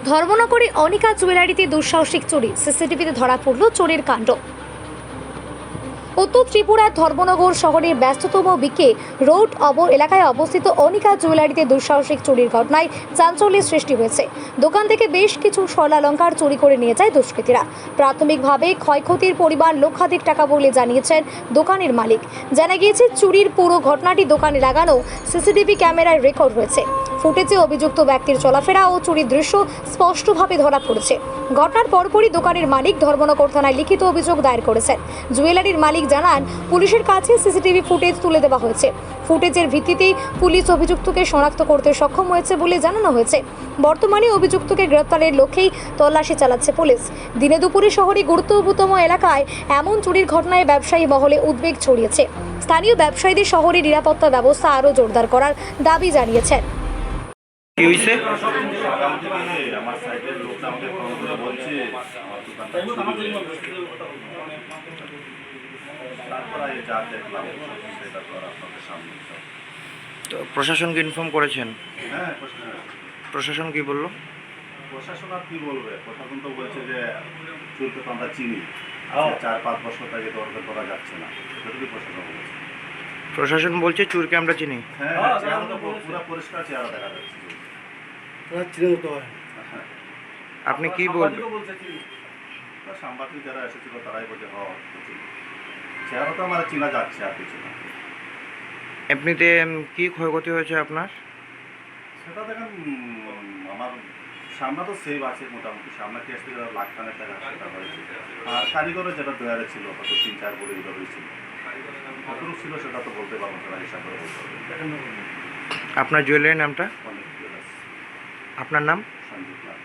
ধর্মনগরে অনিকা জুয়েলারিতে দুঃসাহসিক চুরি, সিসিটিভিতে ধরা পড়ল চোরের কাণ্ড। উত্তর ত্রিপুরার ধর্মনগর শহরের ব্যস্ততম বিকে রোড এলাকায় অবস্থিত অনিকা জুয়েলারিতে দুঃসাহসিক চুরির ঘটনায় চাঞ্চল্যের সৃষ্টি হয়েছে। দোকান থেকে বেশ কিছু স্বর্ণালংকার চুরি করে নিয়ে যায় দুষ্কৃতীরা। প্রাথমিকভাবে ক্ষয়ক্ষতির পরিমাণ লক্ষাধিক টাকা বলে জানিয়েছেন দোকানের মালিক। জানা গিয়েছে, চুরির পুরো ঘটনাটি দোকানে লাগানো সিসিটিভি ক্যামেরায় রেকর্ড হয়েছে। ফুটেজে অভিযুক্ত ব্যক্তির চলাফেরা ও চুরির দৃশ্য স্পষ্টভাবে ধরা পড়েছে। ঘটনার পরপরই দোকানের মালিক ধর্মনগর থানায় লিখিত অভিযোগ দায়ের করেছেন। জুয়েলারির মালিক জানান, পুলিশের কাছে সিসিটিভি ফুটেজ তুলে দেওয়া হয়েছে। ফুটেজের ভিত্তিতেই পুলিশ অভিযুক্তকে শনাক্ত করতে সক্ষম হয়েছে বলে জানানো হয়েছে। বর্তমানে অভিযুক্তকে গ্রেপ্তারের লক্ষ্যেই তল্লাশি চালাচ্ছে পুলিশ। দিনে দুপুরে শহরে গুরুত্বপূর্ণ এলাকায় এমন চুরির ঘটনায় ব্যবসায়ী মহলে উদ্বেগ ছড়িয়েছে। স্থানীয় ব্যবসায়ীদের শহরে নিরাপত্তা ব্যবস্থা আরও জোরদার করার দাবি জানিয়েছেন। কি হইছে? আমার সাইডের লোকটা আমাকে ফোন করে বলছে আমার দোকানটা চুরি হয়ে গেছে। তারপর আমি যা দেখলাম সেটা তো আর আপনাদের সামনে। তো প্রশাসনকে ইনফর্ম করেছেন? হ্যাঁ, প্রশাসন কি বললো? প্রশাসন আর কি বলবে? প্রশাসন তো বলছে যে চুরিকে তো আমরা চিনি, 4-5 বছর থেকে দরকার করা যাচ্ছে না, সেটুকুই প্রশাসন বলছে। প্রশাসন বলছে চুরকে আমরা চিনি। হ্যাঁ, চেহারা তো পুরো পরিষ্কার চেহারা দেখা যাচ্ছে। আপনি কি বলবেন? সাংবাদিক যারা এসেছিল তারাই বলছে চেহারা তো আমার চেনা যাচ্ছে, আর কিছু না। এমনিতে কি ক্ষয়ক্ষতি হয়েছে আপনার? সেটা দেখেন, আমার সামনে তো সেভ আছে, মোটামুটি সামনে টেস্ট থেকে লাখ খানেক টাকা সেটা হয়েছে। আর কারিগরের যেটা দয়ারে ছিল হয়তো 3-4 বলে এইভাবেই ছিল, কতটুকু ছিল সেটা তো বলতে পারবো, সেটা হিসাব করে বলতে পারবেন। আপনার জুয়েলারির নামটা? অনেক আপনার নাম? সঞ্জিত লাল।